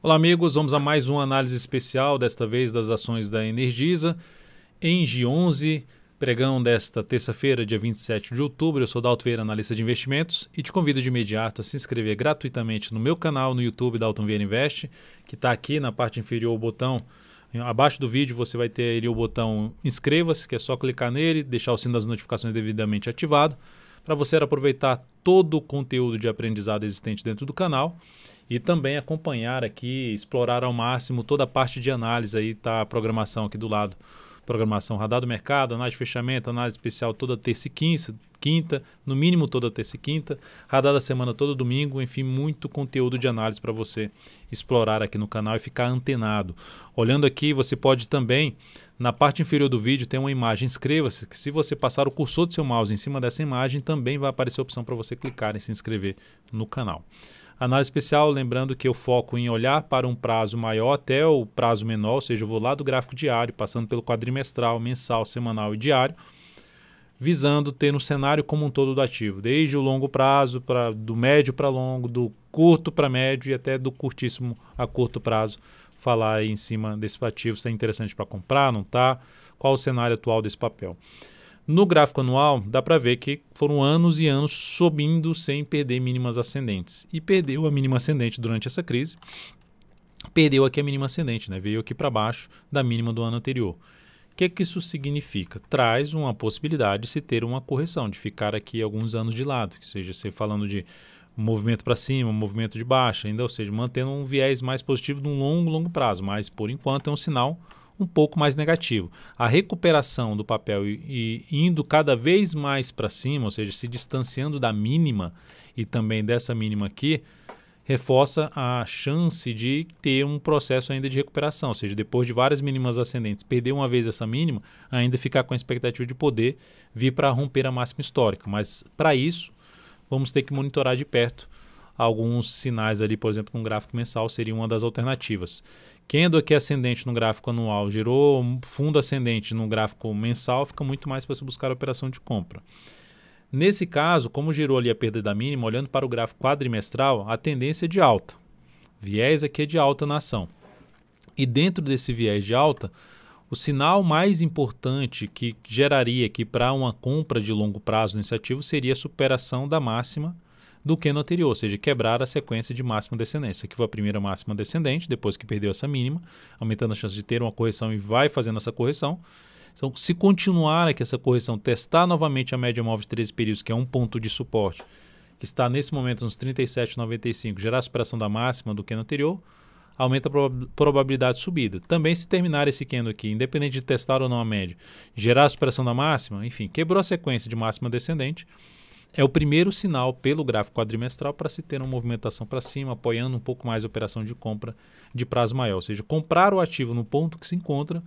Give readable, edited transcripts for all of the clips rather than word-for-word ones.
Olá, amigos. Vamos a mais uma análise especial, desta vez das ações da Energisa. ENGIE 11, pregão desta terça-feira, dia 27 de outubro. Eu sou Dalton Vieira, analista de investimentos, e te convido de imediato a se inscrever gratuitamente no meu canal no YouTube, Dalton Vieira Invest, que está aqui na parte inferior, o botão. Abaixo do vídeo você vai ter ali o botão inscreva-se, que é só clicar nele, deixar o sino das notificações devidamente ativado, para você aproveitar todo o conteúdo de aprendizado existente dentro do canal e também acompanhar aqui, explorar ao máximo toda a parte de análise. Aí está a programação aqui do lado. Programação Radar do Mercado, análise de fechamento, análise especial toda terça e quinta, no mínimo toda terça e quinta, radar da semana todo domingo, enfim, muito conteúdo de análise para você explorar aqui no canal e ficar antenado. Olhando aqui, você pode também, na parte inferior do vídeo tem uma imagem, inscreva-se, que se você passar o cursor do seu mouse em cima dessa imagem, também vai aparecer a opção para você clicar em se inscrever no canal. Análise especial, lembrando que eu foco em olhar para um prazo maior até o prazo menor, ou seja, eu vou lá do gráfico diário, passando pelo quadrimestral, mensal, semanal e diário, visando ter um cenário como um todo do ativo, desde o longo prazo, do médio para longo, do curto para médio e até do curtíssimo a curto prazo, falar aí em cima desse ativo, se é interessante para comprar, não está, qual o cenário atual desse papel. No gráfico anual, dá para ver que foram anos e anos subindo sem perder mínimas ascendentes. E perdeu a mínima ascendente durante essa crise, perdeu aqui a mínima ascendente, né? Veio aqui para baixo da mínima do ano anterior. O que isso significa? Traz uma possibilidade de se ter uma correção, de ficar aqui alguns anos de lado, que seja você falando de movimento para cima, movimento de baixa, ainda, ou seja, mantendo um viés mais positivo num longo prazo, mas por enquanto é um sinal um pouco mais negativo. A recuperação do papel e indo cada vez mais para cima, ou seja, se distanciando da mínima e também dessa mínima aqui, reforça a chance de ter um processo ainda de recuperação, ou seja, depois de várias mínimas ascendentes, perder uma vez essa mínima, ainda ficar com a expectativa de poder vir para romper a máxima histórica. Mas para isso, vamos ter que monitorar de perto alguns sinais ali, por exemplo, no gráfico mensal seria uma das alternativas. Candle aqui ascendente no gráfico anual gerou um fundo ascendente no gráfico mensal, fica muito mais para se buscar a operação de compra. Nesse caso, como gerou ali a perda da mínima, olhando para o gráfico quadrimestral, a tendência é de alta. Viés aqui é de alta na ação. E dentro desse viés de alta, o sinal mais importante que geraria aqui para uma compra de longo prazo nesse ativo seria a superação da máxima do que no anterior, ou seja, quebrar a sequência de máxima descendente. Aqui foi a primeira máxima descendente, depois que perdeu essa mínima, aumentando a chance de ter uma correção e vai fazendo essa correção. Então, se continuar aqui essa correção, testar novamente a média móvel de 13 períodos, que é um ponto de suporte, que está nesse momento nos 37,95, gerar a superação da máxima do que no anterior, aumenta a probabilidade de subida. Também se terminar esse candle aqui, independente de testar ou não a média, gerar a superação da máxima, enfim, quebrou a sequência de máxima descendente, é o primeiro sinal pelo gráfico quadrimestral para se ter uma movimentação para cima, apoiando um pouco mais a operação de compra de prazo maior. Ou seja, comprar o ativo no ponto que se encontra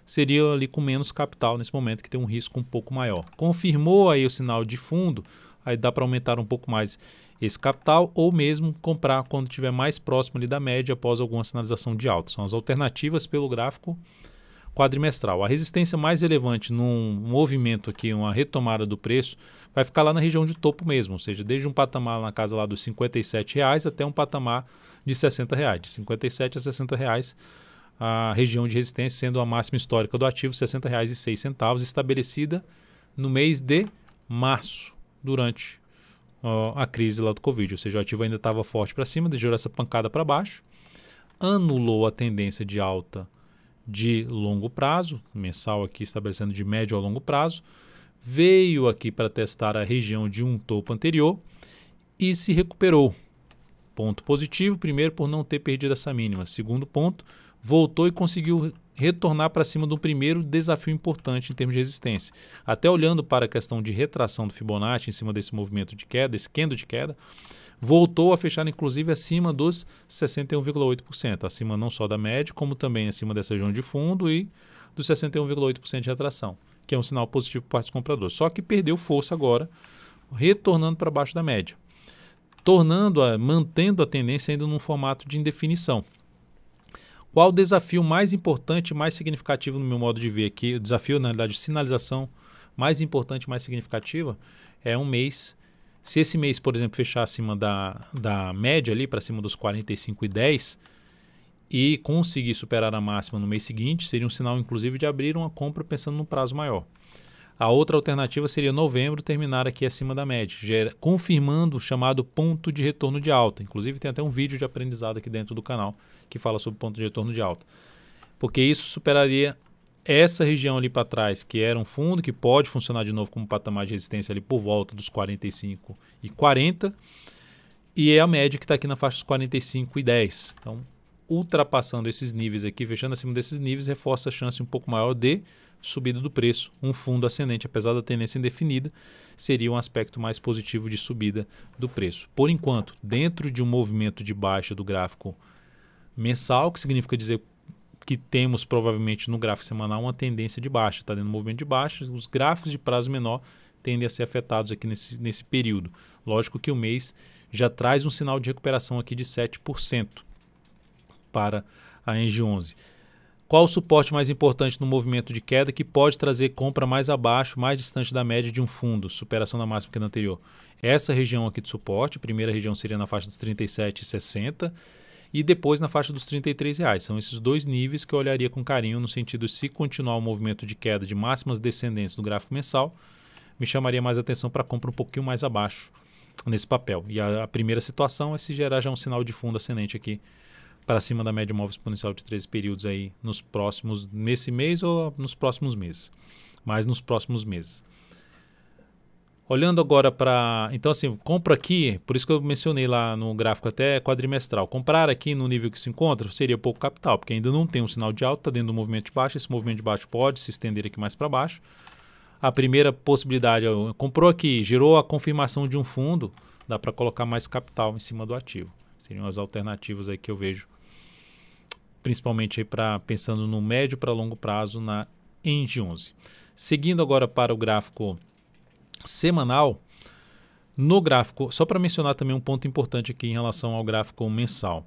seria ali com menos capital nesse momento, que tem um risco um pouco maior. Confirmou aí o sinal de fundo, aí dá para aumentar um pouco mais esse capital ou mesmo comprar quando estiver mais próximo ali da média após alguma sinalização de alta. São as alternativas pelo gráfico quadrimestral. A resistência mais relevante num movimento aqui, uma retomada do preço, vai ficar lá na região de topo mesmo, ou seja, desde um patamar na casa lá dos R$ 57,00 até um patamar de R$ 60,00. De 57 a R$ 60,00 a região de resistência, sendo a máxima histórica do ativo R$ 60,06, estabelecida no mês de março, durante a crise lá do Covid. Ou seja, o ativo ainda estava forte para cima, gerou essa pancada para baixo, anulou a tendência de alta de longo prazo, mensal aqui estabelecendo de médio a longo prazo, veio aqui para testar a região de um topo anterior e se recuperou. Ponto positivo, primeiro por não ter perdido essa mínima. Segundo ponto, voltou e conseguiu retornar para cima do primeiro desafio importante em termos de resistência. Até olhando para a questão de retração do Fibonacci em cima desse movimento de queda, esse candle de queda, voltou a fechar inclusive acima dos 61,8%, acima não só da média, como também acima dessa região de fundo e dos 61,8% de retração, que é um sinal positivo para os compradores. Só que perdeu força agora, retornando para baixo da média, mantendo a tendência ainda num formato de indefinição. Qual o desafio mais importante e mais significativo no meu modo de ver aqui? O desafio, na realidade, de sinalização mais importante e mais significativa é um mês. Se esse mês, por exemplo, fechar acima da média ali, para cima dos 45,10, e conseguir superar a máxima no mês seguinte, seria um sinal inclusive de abrir uma compra pensando num prazo maior. A outra alternativa seria novembro terminar aqui acima da média, confirmando o chamado ponto de retorno de alta. Inclusive tem até um vídeo de aprendizado aqui dentro do canal que fala sobre ponto de retorno de alta. Porque isso superaria essa região ali para trás, que era um fundo que pode funcionar de novo como patamar de resistência ali por volta dos 45 e 40, e é a média que está aqui na faixa dos 45 e 10. Então, ultrapassando esses níveis aqui, fechando acima desses níveis, reforça a chance um pouco maior de subida do preço. Um fundo ascendente, apesar da tendência indefinida, seria um aspecto mais positivo de subida do preço. Por enquanto, dentro de um movimento de baixa do gráfico mensal, que significa dizer que temos provavelmente no gráfico semanal uma tendência de baixa, está dentro do movimento de baixa, os gráficos de prazo menor tendem a ser afetados aqui nesse período. Lógico que o mês já traz um sinal de recuperação aqui de 7% para a Engie 11. Qual o suporte mais importante no movimento de queda que pode trazer compra mais abaixo, mais distante da média de um fundo, superação da máxima que é da anterior? Essa região aqui de suporte, a primeira região seria na faixa dos 37,60 e depois na faixa dos R$33. São esses dois níveis que eu olharia com carinho no sentido de se continuar o movimento de queda de máximas descendentes no gráfico mensal, me chamaria mais atenção para compra um pouquinho mais abaixo nesse papel. E a primeira situação é se gerar já um sinal de fundo ascendente aqui para cima da média móvel exponencial de 13 períodos aí nesse mês ou nos próximos meses. Mas nos próximos meses. Olhando agora para... Então assim, compra aqui, por isso que eu mencionei lá no gráfico até quadrimestral. Comprar aqui no nível que se encontra seria pouco capital, porque ainda não tem um sinal de alta, está dentro do movimento de baixo. Esse movimento de baixo pode se estender aqui mais para baixo. A primeira possibilidade, comprou aqui, gerou a confirmação de um fundo, dá para colocar mais capital em cima do ativo. Seriam as alternativas aí que eu vejo, principalmente aí pensando no médio para longo prazo na Engie 11. Seguindo agora para o gráfico semanal, no gráfico, só para mencionar também um ponto importante aqui em relação ao gráfico mensal.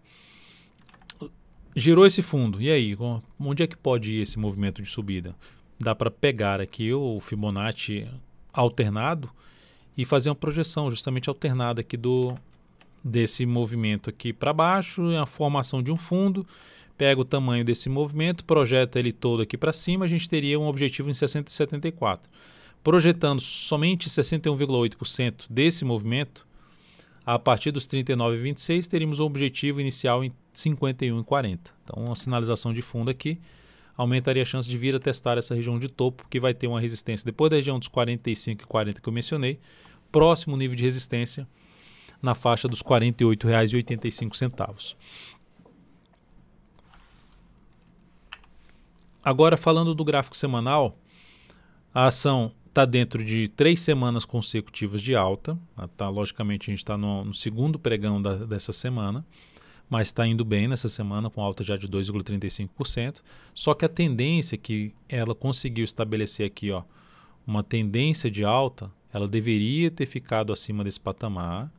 Gerou esse fundo, e aí, onde é que pode ir esse movimento de subida? Dá para pegar aqui o Fibonacci alternado e fazer uma projeção justamente alternada aqui desse movimento aqui para baixo, a formação de um fundo, pega o tamanho desse movimento, projeta ele todo aqui para cima, a gente teria um objetivo em 60,74. Projetando somente 61,8% desse movimento, a partir dos 39,26 teríamos um objetivo inicial em 51,40. Então, uma sinalização de fundo aqui aumentaria a chance de vir a testar essa região de topo, que vai ter uma resistência depois da região dos 45,40 que eu mencionei, próximo nível de resistência na faixa dos R$ 48,85. Agora, falando do gráfico semanal, a ação está dentro de 3 semanas consecutivas de alta. Logicamente, a gente está no segundo pregão dessa semana, mas está indo bem nessa semana, com alta já de 2,35%. Só que a tendência que ela conseguiu estabelecer aqui, uma tendência de alta, ela deveria ter ficado acima desse patamar,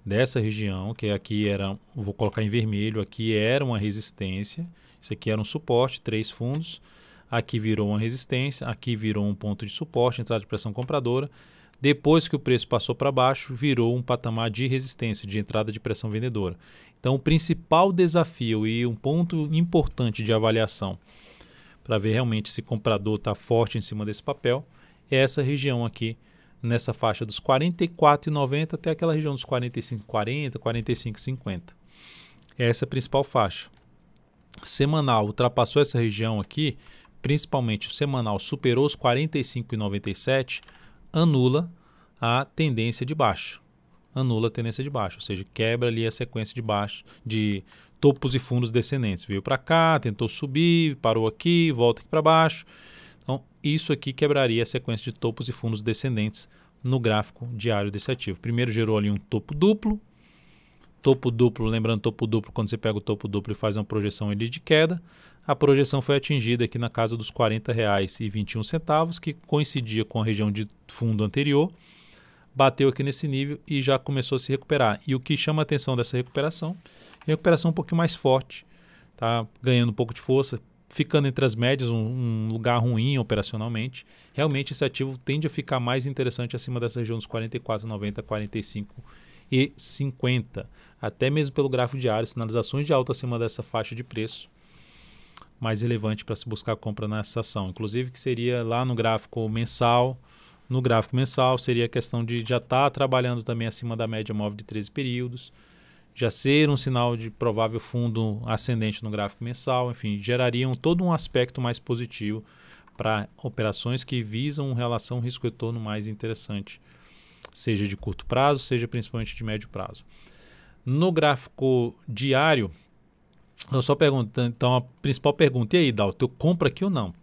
dessa região, que aqui era, vou colocar em vermelho, aqui era uma resistência, isso aqui era um suporte, 3 fundos, aqui virou uma resistência, aqui virou um ponto de suporte, entrada de pressão compradora. Depois que o preço passou para baixo, virou um patamar de resistência, de entrada de pressão vendedora. Então, o principal desafio e um ponto importante de avaliação para ver realmente se o comprador está forte em cima desse papel é essa região aqui, nessa faixa dos 44,90 até aquela região dos 45,40, 45,50. Essa é a principal faixa. Semanal ultrapassou essa região aqui, principalmente o semanal superou os 45,97, anula a tendência de baixa. Anula a tendência de baixa, ou seja, quebra ali a sequência de baixa, de topos e fundos descendentes. Veio para cá, tentou subir, parou aqui, volta aqui para baixo. Então, isso aqui quebraria a sequência de topos e fundos descendentes no gráfico diário desse ativo. Primeiro gerou ali um topo duplo, lembrando topo duplo, quando você pega o topo duplo e faz uma projeção ali de queda, a projeção foi atingida aqui na casa dos R$ 40,21, que coincidia com a região de fundo anterior, bateu aqui nesse nível e já começou a se recuperar. E o que chama a atenção dessa recuperação um pouquinho mais forte, tá ganhando um pouco de força, ficando entre as médias, um lugar ruim operacionalmente. Realmente esse ativo tende a ficar mais interessante acima dessa região dos 44,90 a 45,50. 1,50. Até mesmo pelo gráfico diário, sinalizações de alta acima dessa faixa de preço, mais relevante para se buscar compra nessa ação. Inclusive que seria lá no gráfico mensal. No gráfico mensal seria a questão de já estar trabalhando também acima da média móvel de 13 períodos, já ser um sinal de provável fundo ascendente no gráfico mensal, enfim, gerariam todo um aspecto mais positivo para operações que visam relação risco-retorno mais interessante, seja de curto prazo, seja principalmente de médio prazo. No gráfico diário, eu só pergunto, então a principal pergunta, e aí, Dalton, eu compro aqui ou não?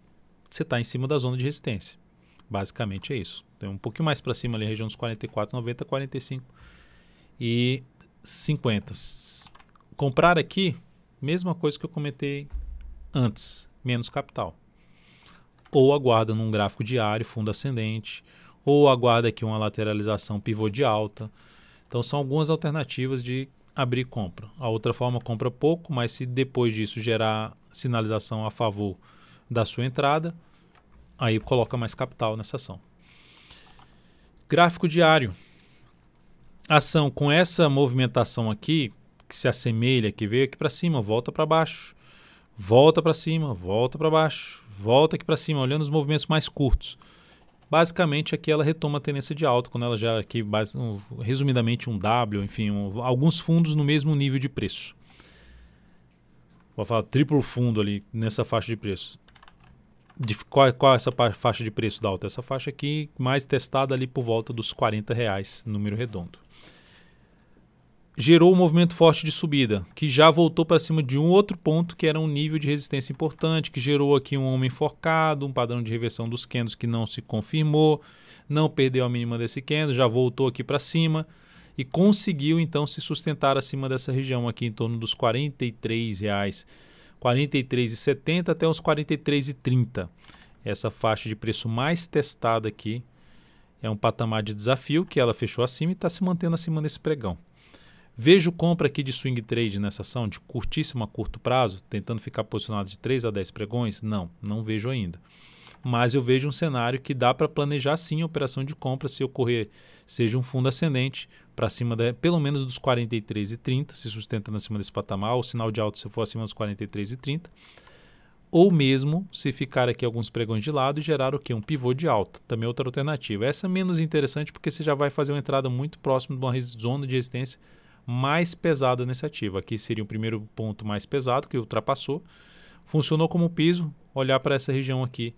Você está em cima da zona de resistência. Basicamente é isso. Tem um pouquinho mais para cima ali, a região dos 44,90, 45 e 50. Comprar aqui, mesma coisa que eu comentei antes, menos capital. Ou aguarda num gráfico diário, fundo ascendente, ou aguarda aqui uma lateralização pivô de alta. Então são algumas alternativas de abrir compra. A outra forma, compra pouco, mas se depois disso gerar sinalização a favor da sua entrada, aí coloca mais capital nessa ação. Gráfico diário. Ação com essa movimentação aqui, que se assemelha, que veio aqui para cima, volta para baixo, volta para cima, volta para baixo, volta aqui para cima, olhando os movimentos mais curtos. Basicamente aqui ela retoma a tendência de alta, quando ela já aqui, resumidamente um W, enfim, alguns fundos no mesmo nível de preço. Vou falar triplo fundo ali nessa faixa de preço. Qual é essa faixa de preço da alta? Essa faixa aqui mais testada ali por volta dos R$40, número redondo. Gerou um movimento forte de subida, que já voltou para cima de um outro ponto, que era um nível de resistência importante, que gerou aqui um homem enforcado, um padrão de reversão dos candles que não se confirmou, não perdeu a mínima desse candle, já voltou aqui para cima e conseguiu então se sustentar acima dessa região aqui em torno dos R$43, R$43,70 até os R$43,30. Essa faixa de preço mais testada aqui é um patamar de desafio que ela fechou acima e está se mantendo acima desse pregão. Vejo compra aqui de swing trade nessa ação, de curtíssimo a curto prazo, tentando ficar posicionado de 3 a 10 pregões? Não vejo ainda. Mas eu vejo um cenário que dá para planejar sim a operação de compra se ocorrer, seja um fundo ascendente para cima pelo menos dos 43,30, se sustentando acima desse patamar, o sinal de alta se for acima dos 43,30, ou mesmo se ficar aqui alguns pregões de lado e gerar o quê? Um pivô de alta, também outra alternativa. Essa é menos interessante porque você já vai fazer uma entrada muito próxima de uma zona de resistência mais pesada nesse ativo. Aqui seria o primeiro ponto mais pesado, que ultrapassou. Funcionou como piso, olhar para essa região aqui,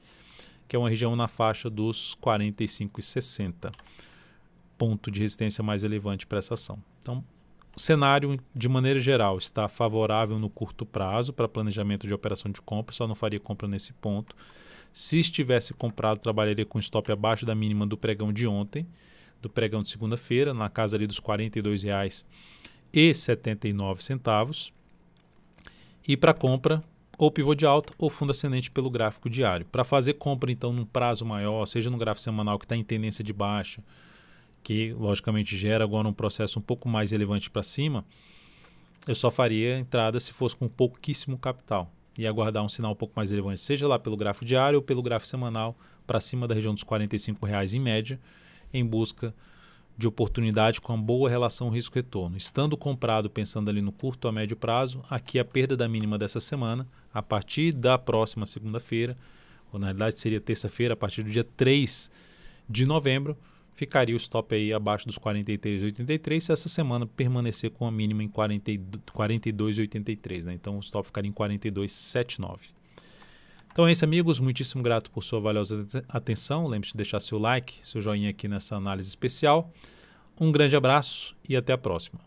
que é uma região na faixa dos 45,60. Ponto de resistência mais relevante para essa ação. Então, o cenário, de maneira geral, está favorável no curto prazo para planejamento de operação de compra, só não faria compra nesse ponto. Se estivesse comprado, trabalharia com stop abaixo da mínima do pregão de ontem, do pregão de segunda-feira, na casa ali dos R$42,79. E para compra, ou pivô de alta ou fundo ascendente pelo gráfico diário. Para fazer compra, então, num prazo maior, seja no gráfico semanal que está em tendência de baixa, que logicamente gera agora um processo um pouco mais relevante para cima, eu só faria entrada se fosse com pouquíssimo capital e aguardar um sinal um pouco mais relevante, seja lá pelo gráfico diário ou pelo gráfico semanal, para cima da região dos R$45 em média, em busca de oportunidade com uma boa relação risco-retorno. Estando comprado, pensando ali no curto a médio prazo, aqui a perda da mínima dessa semana, a partir da próxima segunda-feira, ou na realidade seria terça-feira, a partir do dia 3 de novembro, ficaria o stop aí abaixo dos 43,83 se essa semana permanecer com a mínima em 42,83, né? Então o stop ficaria em 42,79. Então é isso, amigos. Muitíssimo grato por sua valiosa atenção. Lembre-se de deixar seu like, seu joinha aqui nessa análise especial. Um grande abraço e até a próxima.